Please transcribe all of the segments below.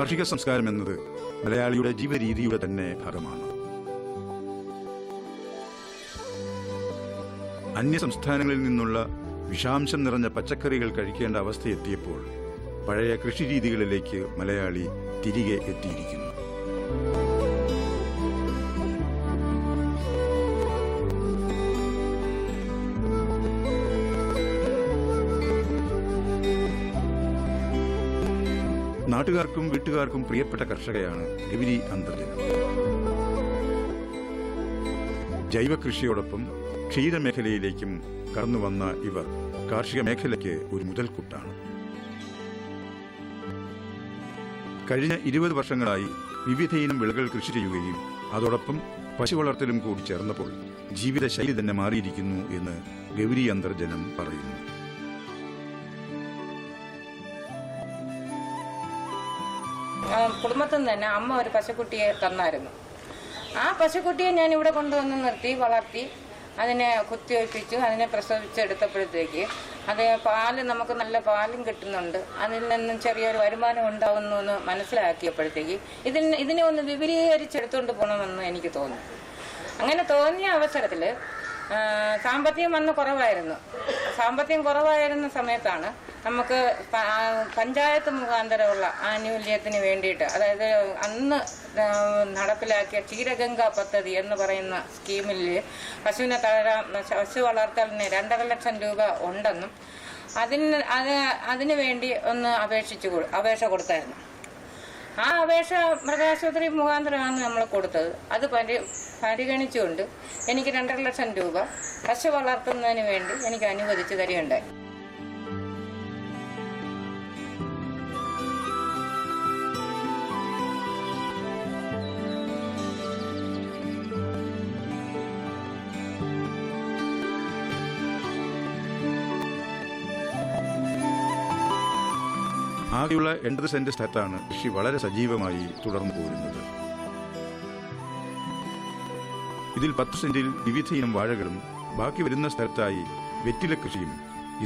കാർഷിക സംസ്കാരം എന്നത് മലയാളിയുടെ ജീവിതരീതിയുടെ തന്നെ ഭാഗമാണ്. അന്യസംസ്ഥാനങ്ങളിൽ നിന്നുള്ള വിഷാംശം നിറഞ്ഞ പച്ചക്കറികൾ കഴിക്കേണ്ട അവസ്ഥയെത്തിയപ്പോൾ പഴയ കൃഷിരീതികളിലേക്ക് മലയാളി തിരികെ എത്തിയിരിക്കുന്നു. നാട്ടുകാർക്കും വീട്ടുകാർക്കും പ്രിയപ്പെട്ട കർഷകയാണ് ഗൗരി അന്തർജനം. ജൈവകൃഷിയോടൊപ്പം ക്ഷീരമേഖലയിലേക്കും കടന്നുവന്ന ഇവർ കാർഷിക മേഖലയ്ക്ക് ഒരു മുതൽക്കൂട്ടാണ്. കഴിഞ്ഞ 20 വർഷങ്ങളായി വിവിധയിനം വിളകൾ കൃഷി ചെയ്യുകയും അതോടൊപ്പം പശു വളർത്തലും കൂടി ചേർന്നപ്പോൾ ജീവിതശൈലി തന്നെ മാറിയിരിക്കുന്നു എന്ന് ഗൗരി അന്തർജനം പറയുന്നു. കുടുംബത്തിൽ നിന്ന് തന്നെ അമ്മ ഒരു പശുക്കുട്ടിയെ തന്നായിരുന്നു. ആ പശുക്കുട്ടിയെ ഞാൻ ഇവിടെ കൊണ്ടുവന്ന് നിർത്തി വളർത്തി അതിനെ കുത്തിവയ്പ്പിച്ചു. അതിനെ പ്രസവിച്ചെടുത്തപ്പോഴത്തേക്ക് പാല് നമുക്ക് നല്ല പാലും കിട്ടുന്നുണ്ട്. അതിൽ നിന്നും ചെറിയൊരു വരുമാനം ഉണ്ടാവുന്നു എന്ന് മനസ്സിലാക്കിയപ്പോഴത്തേക്ക് ഇതിനെ ഒന്ന് വിപുലീകരിച്ചെടുത്തുകൊണ്ട് പോകണമെന്ന് എനിക്ക് തോന്നി. അങ്ങനെ തോന്നിയ അവസരത്തിൽ സാമ്പത്തികം അന്ന് കുറവായിരുന്നു. സാമ്പത്തികം കുറവായിരുന്ന സമയത്താണ് നമുക്ക് പഞ്ചായത്ത് മുഖാന്തരമുള്ള ആനുകൂല്യത്തിന് വേണ്ടിയിട്ട്, അതായത് അന്ന് നടപ്പിലാക്കിയ ക്ഷീരഗംഗ പദ്ധതി എന്ന് പറയുന്ന സ്കീമിൽ പശു വളർത്തലിന് 2.5 ലക്ഷം രൂപ ഉണ്ടെന്നും അതിന് വേണ്ടി ഒന്ന് അപേക്ഷ കൊടുത്തായിരുന്നു. ആ അപേക്ഷ മൃഗാശുപത്രി മുഖാന്തരമാണ് നമ്മൾ കൊടുത്തത്. അത് പരിഗണിച്ചുകൊണ്ട് എനിക്ക് 2.5 ലക്ഷം രൂപ പശു വളർത്തുന്നതിന് വേണ്ടി എനിക്ക് അനുവദിച്ചു തരികയുണ്ടായി. ആകെയുള്ള 80 സെന്റ് സ്ഥലത്താണ് കൃഷി വളരെ സജീവമായി തുടർന്നു പോരുന്നത്. ഇതിൽ 10 സെന്റിൽ വിവിധയിനം വാഴകളും ബാക്കി വരുന്ന സ്ഥലത്തായി വെറ്റില കൃഷിയും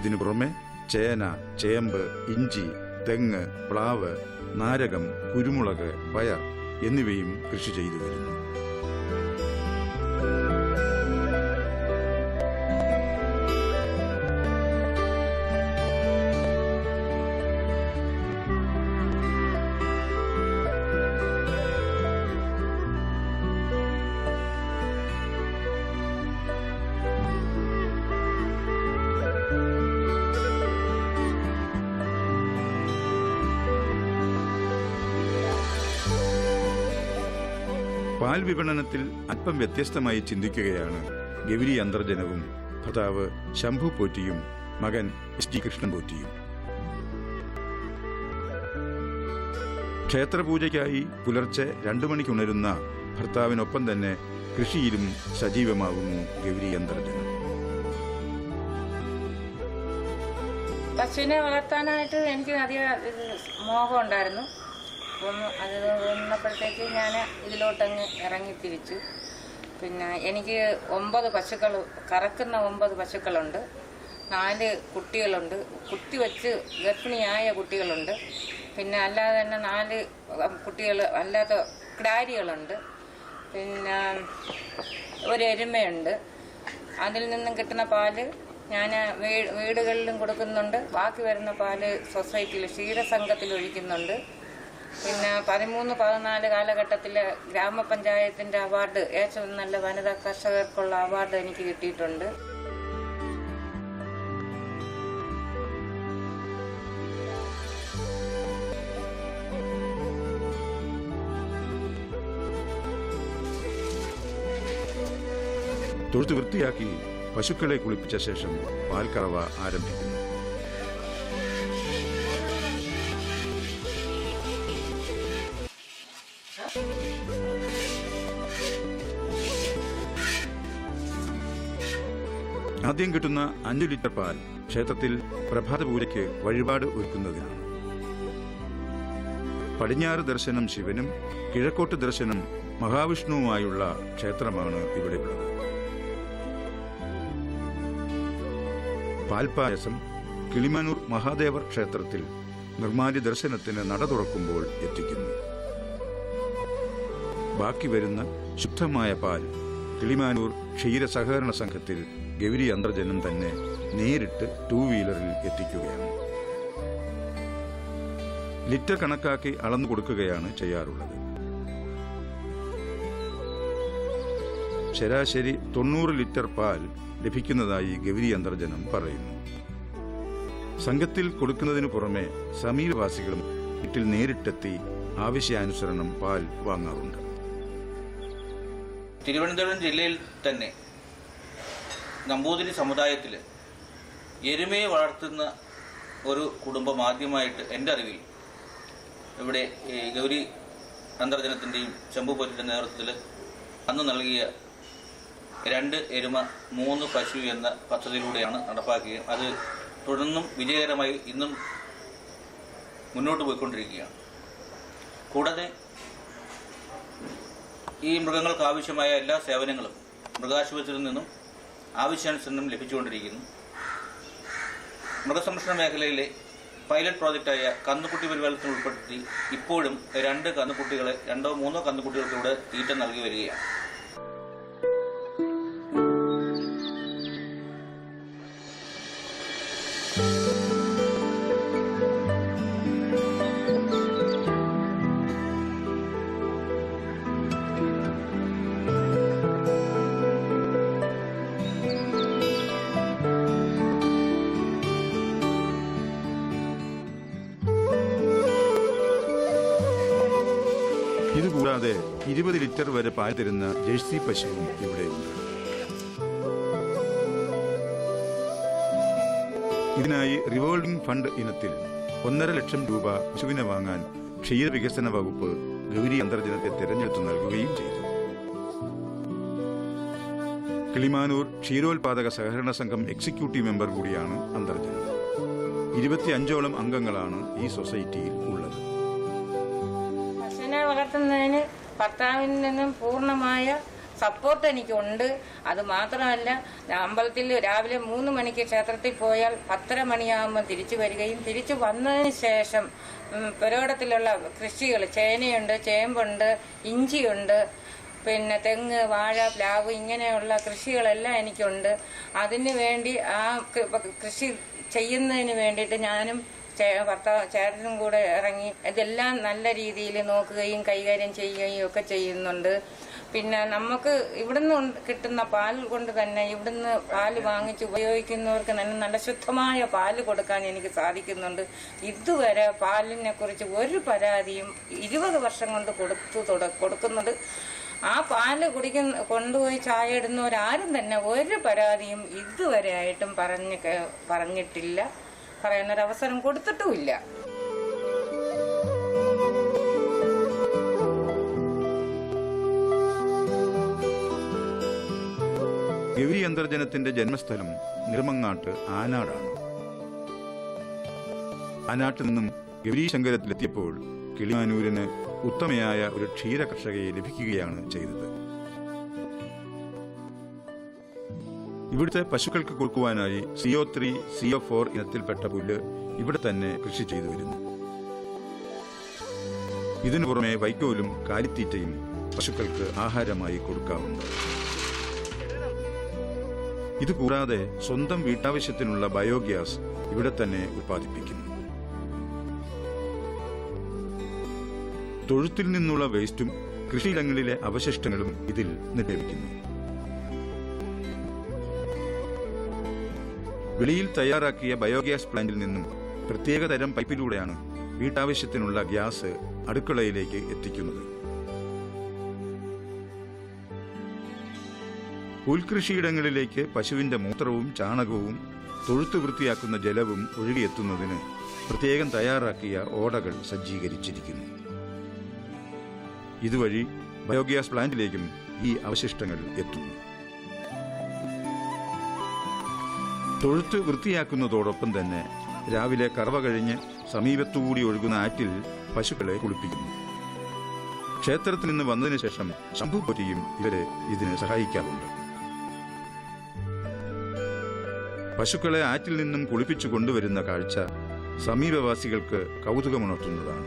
ഇതിനു പുറമെ ചേന, ചേമ്പ്, ഇഞ്ചി, തെങ്ങ്, പ്ലാവ്, നാരകം, കുരുമുളക്, പയർ എന്നിവയും കൃഷി ചെയ്തു വരുന്നു. പാൽ വിപണനത്തിൽ അല്പം വ്യത്യസ്തമായി ചിന്തിക്കുകയാണ് ഗൗരി അന്തർജനവും ഭർത്താവ് ശംഭു പോറ്റിയും മകൻ SG കൃഷ്ണൻ പോറ്റിയും. ക്ഷേത്രപൂജയ്ക്കായി പുലർച്ചെ 2 മണിക്കുണരുന്ന ഭർത്താവിനൊപ്പം തന്നെ കൃഷിയിലും സജീവമാകുന്നു ഗൗരി അന്തർജനം. പശുവിനെ വളർത്താനായിട്ട് എനിക്ക് അധികം മോഹം ഉണ്ടായിരുന്നു. അപ്പം അത് വന്നപ്പോഴത്തേക്ക് ഞാൻ ഇതിലോട്ടങ്ങ് ഇറങ്ങിത്തിരിച്ചു. പിന്നെ എനിക്ക് 9 പശുക്കൾ, കറക്കുന്ന 9 പശുക്കളുണ്ട്. 4 കുട്ടികളുണ്ട്. കുത്തിവെച്ച് ഗർഭിണിയായ കുട്ടികളുണ്ട്. പിന്നെ അല്ലാതെ തന്നെ 4 കുട്ടികൾ അല്ലാത്ത കിടാരികളുണ്ട്. പിന്നെ ഒരു എരുമയുണ്ട്. അതിൽ നിന്നും കിട്ടുന്ന പാല് ഞാൻ വീടുകളിലും കൊടുക്കുന്നുണ്ട്. ബാക്കി വരുന്ന പാല് സൊസൈറ്റിയിൽ ക്ഷീരസംഘത്തിൽ ഒഴിക്കുന്നുണ്ട്. പിന്നെ 13-14 കാലഘട്ടത്തിലെ ഗ്രാമപഞ്ചായത്തിൻ്റെ അവാർഡ്, ഏറ്റവും നല്ല വനിതാ കർഷകർക്കുള്ള അവാർഡ് എനിക്ക് കിട്ടിയിട്ടുണ്ട്. തൊഴുത്ത് വൃത്തിയാക്കി പശുക്കളെ കുളിപ്പിച്ച ശേഷം പാൽക്കറവ ആരംഭിക്കുന്നു. ആദ്യം കിട്ടുന്ന 5 ലിറ്റർ പാൽ ക്ഷേത്രത്തിൽ പ്രഭാത പൂജയ്ക്ക് വഴിപാട് ഒരുക്കുന്നതിനാണ്. പടിഞ്ഞാറ് ദർശനം ശിവനും കിഴക്കോട്ട് ദർശനം മഹാവിഷ്ണുവുമായുള്ള ക്ഷേത്രമാണ് ഇവിടെയുള്ളത്. പാൽപ്പായസം കിളിമാനൂർ മഹാദേവർ ക്ഷേത്രത്തിൽ നിർമ്മാല്യ ദർശനത്തിന് നട തുറക്കുമ്പോൾ എത്തിക്കുന്നു. ബാക്കി വരുന്ന ശുദ്ധമായ പാൽ കിളിമാനൂർ ക്ഷീര സഹകരണ സംഘത്തിൽ ഗൗരി അന്തർജനം തന്നെ നേരിട്ട് 2 വീലറിൽ എത്തിക്കുകയാണ്. ലിറ്റർ കണക്കാക്കി അളന്നു കൊടുക്കുകയാണ് ചെയ്യാറുള്ളത്. ശരാശരി 90 ലിറ്റർ പാൽ ലഭിക്കുന്നതായി ഗൗരി അന്തർജനം പറയുന്നു. സംഘത്തിൽ കൊടുക്കുന്നതിനു പുറമെ സമീപവാസികളും വീട്ടിൽ നേരിട്ടെത്തി ആവശ്യാനുസരണം പാൽ വാങ്ങാറുണ്ട്. തിരുവനന്തപുരം ജില്ലയിൽ തന്നെ നമ്പൂതിരി സമുദായത്തിൽ എരുമയെ വളർത്തുന്ന ഒരു കുടുംബം ആദ്യമായിട്ട് എൻ്റെ അറിവിൽ ഇവിടെ ഗൗരി അന്തർജനത്തിൻ്റെയും ശംഭുപൊറ്റിൻ്റെ നേതൃത്വത്തിൽ അന്ന് നൽകിയ 2 എരുമ 3 പശു എന്ന പദ്ധതിയിലൂടെയാണ് നടപ്പാക്കുകയും അത് തുടർന്നും വിജയകരമായി ഇന്നും മുന്നോട്ട് പോയിക്കൊണ്ടിരിക്കുകയാണ്. കൂടാതെ ഈ മൃഗങ്ങൾക്ക് ആവശ്യമായ എല്ലാ സേവനങ്ങളും മൃഗാശുപത്രിയിൽ നിന്നും ആവശ്യാനുസരണം ലഭിച്ചുകൊണ്ടിരിക്കുന്നു. മൃഗസംരക്ഷണ മേഖലയിലെ പൈലറ്റ് പ്രോജക്റ്റായ കന്നുകുട്ടി പരിപാലനത്തിൽ ഉൾപ്പെടുത്തി ഇപ്പോഴും 2 കന്നുകുട്ടികളെ 2 or 3 കന്നുകുട്ടികൾക്ക് ഇവിടെ തീറ്റ നൽകി വരികയാണ്. ഇതുകൂടാതെ 20 ലിറ്റർ വരെ പാൽ തരുന്ന ജേഴ്സി പശുവും ഇവിടെയുണ്ട്. ഇതിനായി റിവോൾവിംഗ് ഫണ്ട് ഇനത്തിൽ 1.5 ലക്ഷം രൂപ പശുവിനെ വാങ്ങാൻ ക്ഷീരവികസന വകുപ്പ് ഗൗരി അന്തർജനത്തെ തെരഞ്ഞെടുത്തു നൽകുകയും ചെയ്തു. കിളിമാനൂർ ക്ഷീരോത്പാദക സഹകരണ സംഘം എക്സിക്യൂട്ടീവ് മെമ്പർ കൂടിയാണ് അന്തർജനം. 25ഓളം അംഗങ്ങളാണ് ഈ സൊസൈറ്റിയിൽ ഉള്ളത്. പശുവിനെ വളർത്തുന്നതിന് ഭർത്താവിൽ നിന്നും പൂർണ്ണമായ സപ്പോർട്ട് എനിക്കുണ്ട്. അത് മാത്രമല്ല, അമ്പലത്തിൽ രാവിലെ 3 മണിക്ക് ക്ഷേത്രത്തിൽ പോയാൽ 10:30 മണിയാകുമ്പോൾ തിരിച്ചു വരികയും തിരിച്ചു വന്നതിന് ശേഷം പുരയിടത്തിലുള്ള കൃഷികൾ ചേനയുണ്ട്, ചേമ്പുണ്ട്, ഇഞ്ചിയുണ്ട്, പിന്നെ തെങ്ങ്, വാഴ, പ്ലാവ് ഇങ്ങനെയുള്ള കൃഷികളെല്ലാം എനിക്കുണ്ട്. അതിന് വേണ്ടി ആ കൃഷി ചെയ്യുന്നതിന് വേണ്ടിയിട്ട് ഞാനും ചേട്ടനും കൂടെ ഇറങ്ങി ഇതെല്ലാം നല്ല രീതിയിൽ നോക്കുകയും കൈകാര്യം ചെയ്യുകയും ഒക്കെ ചെയ്യുന്നുണ്ട്. പിന്നെ നമുക്ക് ഇവിടുന്ന് കിട്ടുന്ന പാൽ കൊണ്ട് തന്നെ ഇവിടുന്ന് പാല് വാങ്ങിച്ച് ഉപയോഗിക്കുന്നവർക്ക് തന്നെ നല്ല ശുദ്ധമായ പാല് കൊടുക്കാൻ എനിക്ക് സാധിക്കുന്നുണ്ട്. ഇതുവരെ പാലിനെ കുറിച്ച് ഒരു പരാതിയും 20 വർഷം കൊണ്ട് കൊടുക്കുന്നുണ്ട്. ആ പാല് കൊണ്ടുപോയി ചായ ഇടുന്നവരാരും തന്നെ ഒരു പരാതിയും ഇതുവരെ ആയിട്ടും പറഞ്ഞിട്ടില്ല, പറയാനൊരവസരം കൊടുത്തിട്ടുമില്ല. ഗൗരി അന്തർജനത്തിന്റെ ജന്മസ്ഥലം നിറമങ്ങാട്ട് ആനാടാണ്. ആനാട്ടിൽ നിന്നും ഗൗരീശങ്കരത്തിലെത്തിയപ്പോൾ കിളിമാനൂരിന് ഉത്തമയായ ഒരു ക്ഷീര കർഷകയെ ലഭിക്കുകയാണ് ചെയ്തത്. ഇവിടുത്തെ പശുക്കൾക്ക് കൊടുക്കുവാനായി CO3, CO4 ഇനത്തിൽപ്പെട്ട പുല്ല് ഇവിടെ തന്നെ കൃഷി ചെയ്തു വരുന്നു. ഇതിനു പുറമെ വൈക്കോലും കാലിത്തീറ്റയും പശുക്കൾക്ക് ആഹാരമായി കൊടുക്കാറുണ്ട്. ഇതുകൂടാതെ സ്വന്തം വീട്ടാവശ്യത്തിനുള്ള ബയോഗ്യാസ് ഇവിടെ തന്നെ ഉത്പാദിപ്പിക്കുന്നു. തൊഴുത്തിൽ നിന്നുള്ള വേസ്റ്റും കൃഷിയിടങ്ങളിലെ അവശിഷ്ടങ്ങളും ഇതിൽ നിക്ഷേപിക്കുന്നു. വെളിയിൽ തയ്യാറാക്കിയ ബയോഗ്യാസ് പ്ലാന്റിൽ നിന്നും പ്രത്യേകതരം പൈപ്പിലൂടെയാണ് വീട്ടാവശ്യത്തിനുള്ള ഗ്യാസ് അടുക്കളയിലേക്ക് എത്തിക്കുന്നത്. ഉൾകൃഷിയിടങ്ങളിലേക്ക് പശുവിന്റെ മൂത്രവും ചാണകവും തൊഴുത്ത് വൃത്തിയാക്കുന്ന ജലവും ഒഴുകിയെത്തുന്നതിന് പ്രത്യേകം തയ്യാറാക്കിയ ഓടകൾ സജ്ജീകരിച്ചിരിക്കുന്നു. ഇതുവഴി ബയോഗ്യാസ് പ്ലാന്റിലേക്കും ഈ അവശിഷ്ടങ്ങൾ എത്തുന്നു. തൊഴുത്ത് വൃത്തിയാക്കുന്നതോടൊപ്പം തന്നെ രാവിലെ കറവ കഴിഞ്ഞ് സമീപത്തുകൂടി ഒഴുകുന്ന ആറ്റിൽ പശുക്കളെ കുളിപ്പിക്കുന്നു. ക്ഷേത്രത്തിൽ നിന്ന് വന്നതിന് ശേഷം ശംഭുപൊറ്റിയും ഇവരെ ഇതിന് സഹായിക്കാറുണ്ട്. പശുക്കളെ ആറ്റിൽ നിന്നും കുളിപ്പിച്ചു കൊണ്ടുവരുന്ന കാഴ്ച സമീപവാസികൾക്ക് കൗതുകമുണർത്തുന്നതാണ്.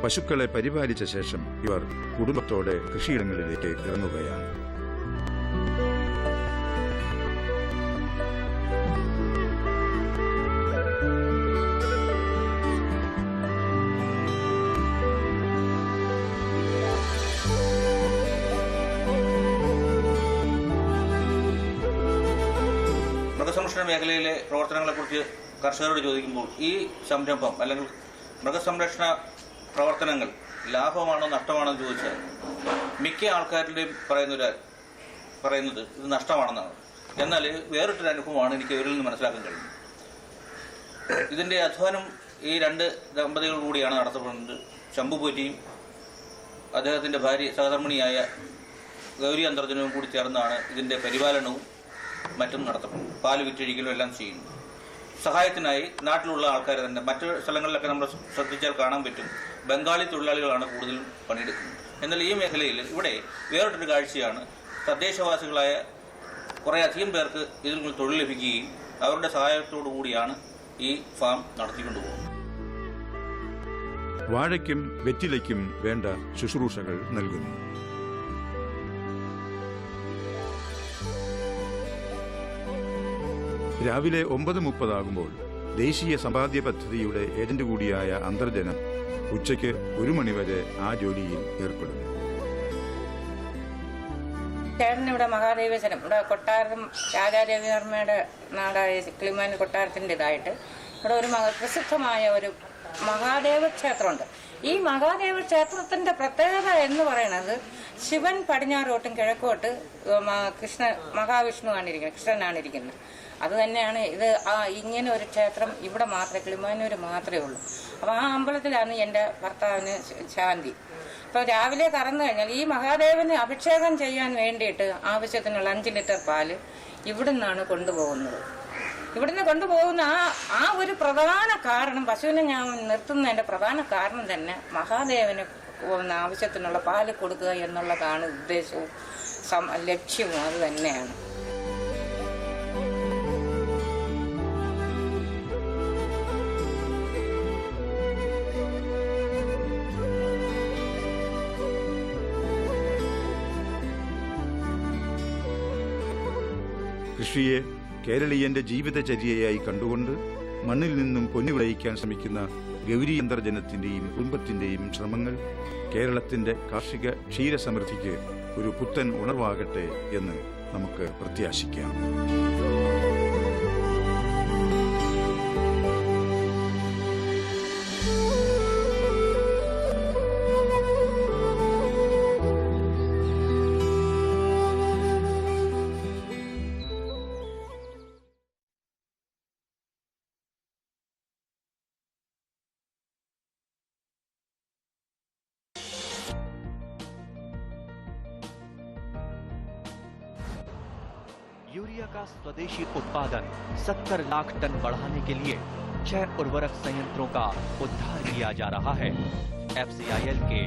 പശുക്കളെ പരിപാലിച്ച ശേഷം ഇവർ കുടുംബത്തോടെ കൃഷിയിടങ്ങളിലേക്ക് ഇറങ്ങുകയാണ്. മൃഗസംരക്ഷണ മേഖലയിലെ പ്രവർത്തനങ്ങളെക്കുറിച്ച് കർഷകരോട് ചോദിക്കുമ്പോൾ ഈ സംരംഭം അല്ലെങ്കിൽ മൃഗസംരക്ഷണ പ്രവർത്തനങ്ങൾ ലാഭമാണോ നഷ്ടമാണോ എന്ന് ചോദിച്ചാൽ മിക്ക ആൾക്കാരുടെയും പറയുന്നത് ഇത് നഷ്ടമാണെന്നാണ്. എന്നാൽ വേറിട്ടൊരു അനുഭവമാണ് എനിക്ക് ഇവരിൽ നിന്ന് മനസ്സിലാക്കാൻ കഴിയുന്നത്. ഇതിൻ്റെ അധ്വാനം ഈ രണ്ട് ദമ്പതികൾ കൂടിയാണ് നടത്തപ്പെടുന്നത്. ശംഭുപോറ്റിയും അദ്ദേഹത്തിൻ്റെ ഭാര്യ സഹധർമ്മിണിയായ ഗൗരി അന്തർജനവും കൂടി ചേർന്നാണ് ഇതിൻ്റെ പരിപാലനവും മറ്റും നടത്തപ്പെടുന്നത്. പാല് വിറ്റഴിക്കലും എല്ലാം ചെയ്യുന്നു. സഹായത്തിനായി നാട്ടിലുള്ള ആൾക്കാർ തന്നെ, മറ്റു സ്ഥലങ്ങളിലൊക്കെ നമ്മൾ ശ്രദ്ധിച്ചാൽ കാണാൻ പറ്റും, ബംഗാളി തൊഴിലാളികളാണ് കൂടുതലും പണിയെടുക്കുന്നത്. എന്നാൽ ഈ മേഖലയിൽ ഇവിടെ വേറിട്ടൊരു കാഴ്ചയാണ്. തദ്ദേശവാസികളായ കുറേയധികം പേർക്ക് ഇതിൽ നിന്ന് തൊഴിൽ ലഭിക്കുകയും അവരുടെ സഹായത്തോടു കൂടിയാണ് ഈ ഫാം നടത്തിക്കൊണ്ടുപോകുന്നത്. വാഴയ്ക്കും വെറ്റിലയ്ക്കും വേണ്ട ശുശ്രൂഷകൾ നൽകുന്നു. രാവിലെ 9:30 ദേശീയ സമ്പാദ്യ പദ്ധതിയുടെ ഏജന്റ് കൂടിയായ അന്തർജനം ഉച്ചയ്ക്ക് 1 മണിവരെ ആ ജോലിയിൽ ഏർപ്പെടുന്നു. ചേട്ടനിവിടെ മഹാദേവീശ്വരം, ഇവിടെ കൊട്ടാരം രാജാരവിവർമ്മയുടെ നാടായ കിളിമാനൂർ കൊട്ടാരത്തിൻ്റെതായിട്ട് ഇവിടെ ഒരു പ്രസിദ്ധമായ ഒരു മഹാദേവ ക്ഷേത്രമുണ്ട്. ഈ മഹാദേവ ക്ഷേത്രത്തിൻ്റെ പ്രത്യേകത എന്ന് പറയുന്നത് ശിവൻ പടിഞ്ഞാറോട്ടും കിഴക്കോട്ട് മഹാവിഷ്ണുവാണ് ഇരിക്കുന്നത്, കൃഷ്ണനാണിരിക്കുന്നത്. അത് തന്നെയാണ് ഇത്. ഇങ്ങനെ ഒരു ക്ഷേത്രം ഇവിടെ മാത്രമേ, കിളിമാനൂർ മാത്രമേ ഉള്ളൂ. അപ്പോൾ ആ അമ്പലത്തിലാണ് എൻ്റെ ഭർത്താവിന് ശാന്തി. അപ്പോൾ രാവിലെ കറന്നു കഴിഞ്ഞാൽ ഈ മഹാദേവന് അഭിഷേകം ചെയ്യാൻ വേണ്ടിയിട്ട് ആവശ്യത്തിനുള്ള 5 ലിറ്റർ പാല് ഇവിടുന്നാണ് കൊണ്ടുപോകുന്നത്. ഇവിടുന്ന് കൊണ്ടുപോകുന്ന ആ ഒരു പ്രധാന കാരണം, പശുവിനെ ഞാൻ നിർത്തുന്നതിൻ്റെ പ്രധാന കാരണം തന്നെ മഹാദേവന് ആവശ്യത്തിനുള്ള പാല് കൊടുക്കുക എന്നുള്ളതാണ് ഉദ്ദേശവും ലക്ഷ്യവും. അത് തന്നെയാണ്. കൃഷിയെ കേരളീയന്റെ ജീവിതചര്യയായി കണ്ടുകൊണ്ട് മണ്ണിൽ നിന്നും പൊന്നു വിളയിക്കാൻ ശ്രമിക്കുന്ന ഗൗരി അന്തർജനത്തിന്റെയും കുടുംബത്തിന്റെയും ശ്രമങ്ങൾ കേരളത്തിന്റെ കാർഷിക ക്ഷീരസമൃദ്ധിക്ക് ഒരു പുത്തൻ ഉണർവാകട്ടെ എന്ന് നമുക്ക് പ്രത്യാശിക്കാം. यूरिया का स्वदेशी उत्पादन 70 लाख टन बढ़ाने के लिए 6 उर्वरक संयंत्रों का उद्धार किया जा रहा है। FCIL के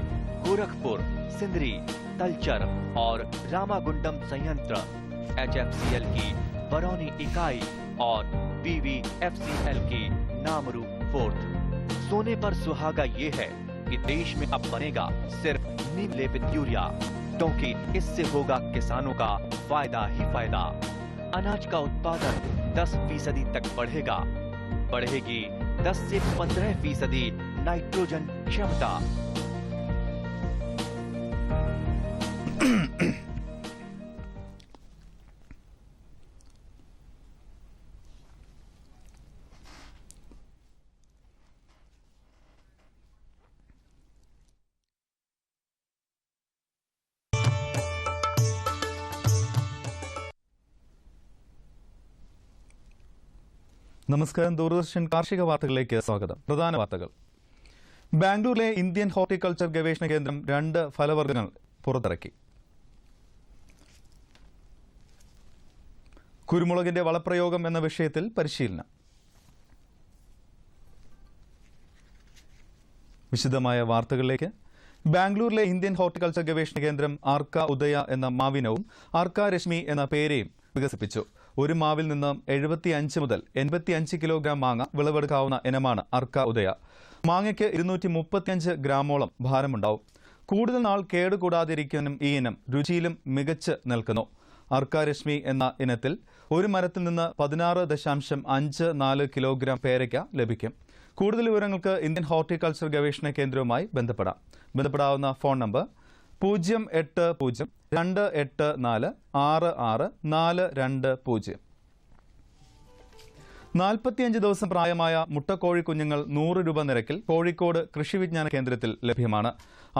गोरखपुर, सिंदरी, तलचर और रामागुंडम संयंत्र, HFCL की बरौनी इकाई और BVFCL की नामरू फोर्थ। सोने पर सुहागा ये है कि देश में अब बनेगा सिर्फ नीम लेपित यूरिया, क्योंकि इससे होगा किसानों का फायदा ही फायदा। अनाज का उत्पादन 10% तक बढ़ेगी 10 से 15% नाइट्रोजन क्षमता। നമസ്കാരം. ദൂരദർശൻ കാർഷിക വാർത്തകളിലേക്ക് സ്വാഗതം. പ്രധാന വാർത്തകൾ. ബാംഗ്ലൂരിലെ ഇന്ത്യൻ ഹോർട്ടിക്കൾച്ചർ ഗവേഷണ കേന്ദ്രം 2 ഫലവർഗ്ഗങ്ങൾ പുറത്തിറക്കി. കുരുമുളകിന്റെ വളപ്രയോഗം എന്ന വിഷയത്തിൽ പരിശീലനം. വിശദമായ വാർത്തകളിലേക്ക്. ബാംഗ്ലൂരിലെ ഇന്ത്യൻ ഹോർട്ടിക്കൾച്ചർ ഗവേഷണ കേന്ദ്രം ആർക്ക ഉദയ എന്ന മാവിനവും ആർക്ക രശ്മി എന്ന പേരെയും വികസിപ്പിച്ചു. ഒരു മാവിൽ നിന്ന് 75 മുതൽ 85 കിലോഗ്രാം മാങ്ങ വിളവെടുക്കാവുന്ന ഇനമാണ് ആർക്ക ഉദയ. മാങ്ങയ്ക്ക് 235 ഗ്രാമോളം ഭാരമുണ്ടാവും. കൂടുതൽ നാൾ കേടുകൂടാതിരിക്കാനും ഈ ഇനം രുചിയിലും മികച്ച് നിൽക്കുന്നു. ആർക്ക രശ്മി എന്ന ഇനത്തിൽ ഒരു മരത്തിൽ നിന്ന് 16.54 കിലോഗ്രാം പേരയ്ക്ക ലഭിക്കും. കൂടുതൽ വിവരങ്ങൾക്ക് ഇന്ത്യൻ ഹോർട്ടിക്കൾച്ചർ ഗവേഷണ കേന്ദ്രവുമായി ബന്ധപ്പെടാവുന്ന ഫോൺ നമ്പർ 08028466420. 45 ദിവസം പ്രായമായ മുട്ടക്കോഴി കുഞ്ഞുങ്ങൾ 100 രൂപ നിരക്കിൽ കോഴിക്കോട് കൃഷി വിജ്ഞാന കേന്ദ്രത്തിൽ ലഭ്യമാണ്.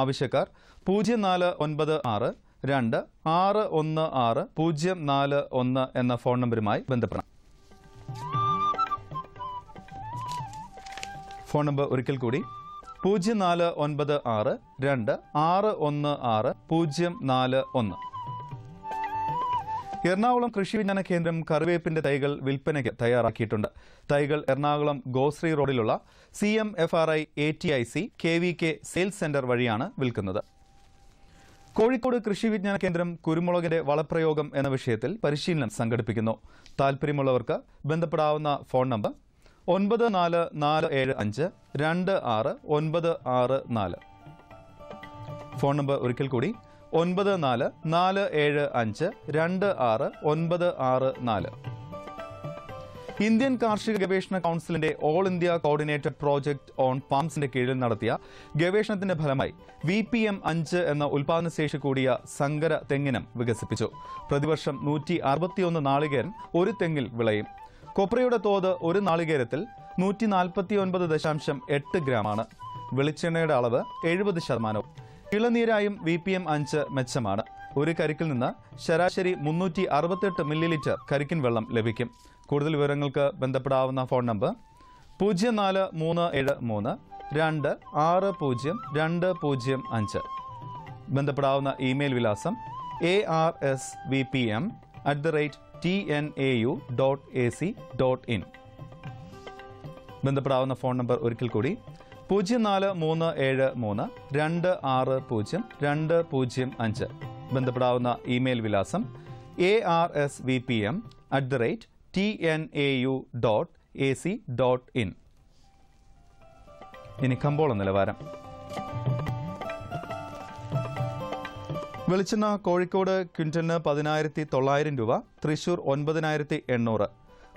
ആവശ്യക്കാർ 0496161041 എന്ന ഫോൺ നമ്പറുമായി ബന്ധപ്പെടാം. ഫോൺ നമ്പർ ഒരിക്കൽ കൂടി 0496261041. എറണാകുളം കൃഷി വിജ്ഞാന കേന്ദ്രം കറിവേപ്പിന്റെ തൈകൾ വിൽപ്പനയ്ക്ക് തയ്യാറാക്കിയിട്ടുണ്ട്. തൈകൾ എറണാകുളം ഗോശ്രീ റോഡിലുള്ള CMFRI ATIC KVK sales centre വഴിയാണ് വിൽക്കുന്നത്. കോഴിക്കോട് കൃഷി വിജ്ഞാന കേന്ദ്രം കുരുമുളകിന്റെ വളപ്രയോഗം എന്ന വിഷയത്തിൽ പരിശീലനം സംഘടിപ്പിക്കുന്നു. താൽപ്പര്യമുള്ളവർക്ക് ബന്ധപ്പെടാവുന്ന ഫോൺ നമ്പർ 9447526964. ഫോൺ നമ്പർ ഒരിക്കൽ കൂടി 9447526964. ഇന്ത്യൻ കാർഷിക ഗവേഷണ കൗൺസിലിന്റെ all India coordinated project on പാംസിന്റെ കീഴിൽ നടത്തിയ ഗവേഷണത്തിന്റെ ഫലമായി VPM5 എന്ന ഉൽപാദനശേഷി കൂടിയ സങ്കര തെങ്ങിനം വികസിപ്പിച്ചു. പ്രതിവർഷം 161 നാളികേരം ഒരു തെങ്ങിൽ വിളയും. കൊപ്രയുടെ തോത് ഒരു നാളികേരത്തിൽ 149.8 ഗ്രാമാണ്. വെളിച്ചെണ്ണയുടെ അളവ് 70%. ഇളനീരായും VPM5 മെച്ചമാണ്. ഒരു കരിക്കിൽ നിന്ന് ശരാശരി 368 മില്ലിലിറ്റർ കരിക്കിൻ വെള്ളം ലഭിക്കും. കൂടുതൽ വിവരങ്ങൾക്ക് ബന്ധപ്പെടാവുന്ന ഫോൺ നമ്പർ 0437260205. ബന്ധപ്പെടാവുന്ന ഇമെയിൽ വിലാസം arsvpm@tnau.ac.in. ബന്ധപ്പെടാവുന്ന ഫോൺ നമ്പർ ഒരിക്കൽ കൂടി 0437260205. ബന്ധപ്പെടാവുന്ന ഇമെയിൽ വിലാസം arsvpm@tnau.ac.in. ഇനി കമ്പോള നിലവാരം. വെളിച്ചെണ്ണ കോഴിക്കോട് ക്വിന്റലിന് 10,900 രൂപ, തൃശൂർ 9,800.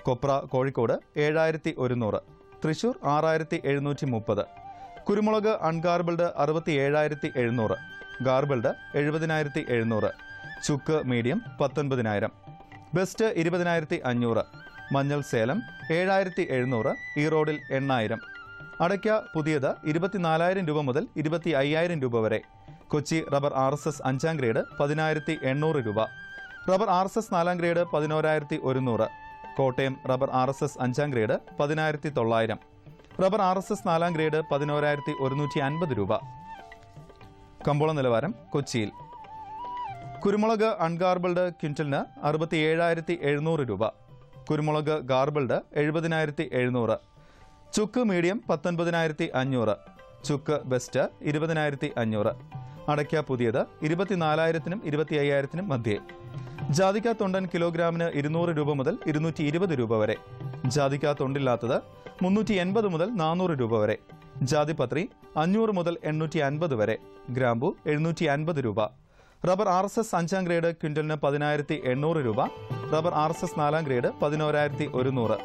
കൊപ്ര കോഴിക്കോട് 7,100, തൃശൂർ 6,730. കുരുമുളക് അൺഗാർബിൾഡ് 67,700, ഗാർബിൾഡ് 70,700. ചുക്ക് മീഡിയം 19,000, ബെസ്റ്റ് 20,500. മഞ്ഞൾ സേലം 7,700, ഈറോഡിൽ 8,000. അടയ്ക്ക പുതിയത് 24,000 രൂപ മുതൽ 25,000 രൂപ വരെ. കൊച്ചി റബ്ബർ RSS 5ാം ഗ്രേഡ് 10,800 രൂപ. Rubber RSS 4ാം grade 11,100. Kottayam rubber RSS 5ാം grade 10,900. Rubber RSS 4ാം grade 11,150 രൂപ. കമ്പോള നിലവാരം കൊച്ചിയിൽ. കുരുമുളക് അൺഗാർബിൾഡ് ക്വിന്റലിന് 67,700 രൂപ, കുരുമുളക് ഗാർബിൾഡ് 70,700. ചുക്ക് മീഡിയം 19,500, ചുക്ക് ബെസ്റ്റ് 20,500. അടയ്ക്ക പുതിയത് 24,000-നും 25,000-നും മധ്യേ. ജാതിക്ക തൊണ്ടൻ കിലോഗ്രാമിന് 200 രൂപ മുതൽ 220 രൂപ വരെ. ജാതിക്ക തൊണ്ടില്ലാത്തത് 380 മുതൽ 400 രൂപ വരെ. ജാതിപത്രി 500 മുതൽ 850 വരെ. ഗ്രാമ്പു 750 രൂപ. റബ്ബർ RSS 5ാം ഗ്രേഡ് ക്വിന്റലിന് 10,800 രൂപ, റബ്ബർ RSS 4ാം ഗ്രേഡ് 11,100.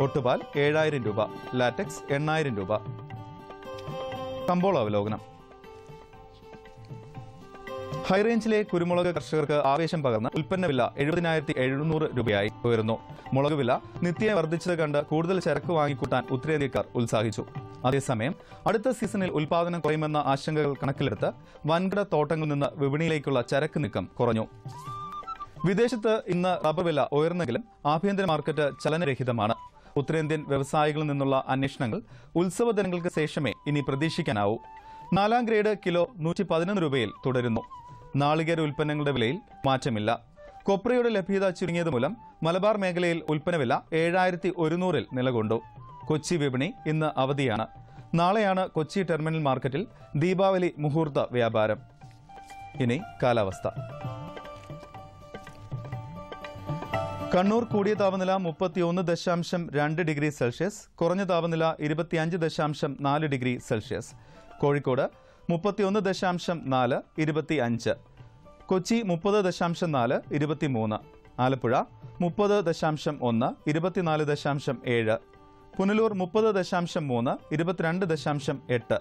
ഒട്ടുപാൽ 7,000 രൂപ, ലാറ്റക്സ് 8,000 രൂപ. കമ്പോള അവലോകനം. ഹൈറേഞ്ചിലെ കുരുമുളക് കർഷകർക്ക് ആവേശം പകർന്ന് ഉൽപ്പന്ന വില 70,700 രൂപയായി ഉയർന്നു. മുളക് വില നിത്യം വർദ്ധിച്ചത് കണ്ട് കൂടുതൽ ചരക്ക് വാങ്ങിക്കൂട്ടാൻ ഉത്തരേന്ത്യക്കാർ ഉത്സാഹിച്ചു. അതേസമയം അടുത്ത സീസണിൽ ഉൽപാദനം കുറയുമെന്ന ആശങ്കകൾ കണക്കിലെടുത്ത് വൻകിട തോട്ടങ്ങളിൽ നിന്ന് വിപണിയിലേക്കുള്ള ചരക്ക് നീക്കം കുറഞ്ഞു. വിദേശത്ത് ഇന്ന് റബ്ബർ വില ഉയർന്നെങ്കിലും ആഭ്യന്തര മാർക്കറ്റ് ചലനരഹിതമാണ്. ഉത്തരേന്ത്യൻ വ്യവസായികളിൽ നിന്നുള്ള അന്വേഷണങ്ങൾ ഉത്സവ ദിനങ്ങൾക്ക് ശേഷമേ ഇനി പ്രതീക്ഷിക്കാനാവൂ. 4ാം ഗ്രേഡ് കിലോ 111 രൂപയിൽ തുടരുന്നു. നാളികേര ഉൽപ്പന്നങ്ങളുടെ വിലയിൽ മാറ്റമില്ല. കൊപ്രയുടെ ലഭ്യത ചുരുങ്ങിയത് മൂലം മലബാർ മേഖലയിൽ ഉൽപ്പന്ന വില 7,100-ൽ നിലകൊണ്ടു. കൊച്ചി വിപണി ഇന്ന് അവധിയാണ്. നാളെയാണ് കൊച്ചി ടെർമിനൽ മാർക്കറ്റിൽ ദീപാവലി മുഹൂർത്ത വ്യാപാരം. ഇനി കാലാവസ്ഥ. കണ്ണൂർ കൂടിയ താപനില 31.2 ഡിഗ്രി സെൽഷ്യസ്, കുറഞ്ഞ താപനില 25.4 ഡിഗ്രി സെൽഷ്യസ്. കോഴിക്കോട് 31.4 25, കൊച്ചി 30.4 23, ആലപ്പുഴ 30.1 24.7, പുനലൂർ 30.3 22.8,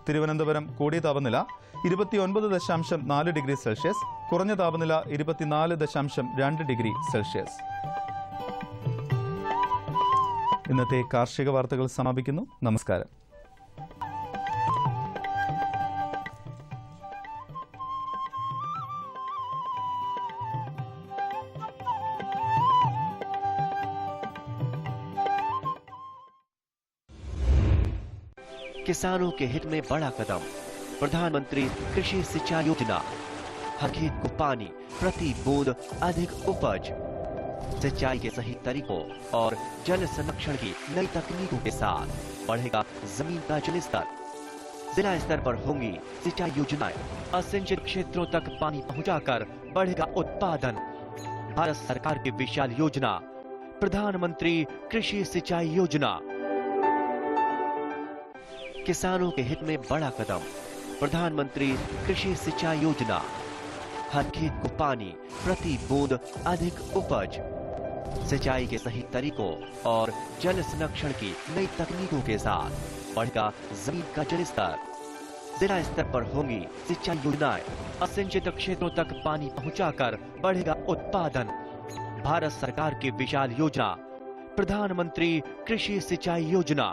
തിരുവനന്തപുരം കൂടിയ താപനില 29.4 ഡിഗ്രി സെൽഷ്യസ്, കുറഞ്ഞ താപനില 24.2 ഡിഗ്രി സെൽഷ്യസ്. ഇന്നത്തെ കാർഷിക വാർത്തകൾ സമാപിക്കുന്നു. നമസ്കാരം. किसानों के हित में बड़ा कदम, प्रधानमंत्री कृषि सिंचाई योजना। हर खेत को पानी, प्रति बूंद अधिक उपज। सिंचाई के सही तरीकों और जल संरक्षण की नई तकनीकों के साथ बढ़ेगा जमीन का जल स्तर। जिला स्तर पर होंगी सिंचाई योजनाएं। असिंचित क्षेत्रों तक पानी पहुंचाकर बढ़ेगा उत्पादन। भारत सरकार की विशाल योजना प्रधानमंत्री कृषि सिंचाई योजना। किसानों के हित में बड़ा कदम, प्रधानमंत्री कृषि सिंचाई योजना। हर खेत को पानी, प्रति बूंद अधिक उपज। सिंचाई के सही तरीकों और जल संरक्षण की नई तकनीकों के साथ बढ़ेगा जमीन का जल स्तर। जिला स्तर पर होंगी सिंचाई योजनाएं। असिंचित क्षेत्रों तक पानी पहुंचाकर बढ़ेगा उत्पादन। भारत सरकार की विशाल योजना प्रधानमंत्री कृषि सिंचाई योजना।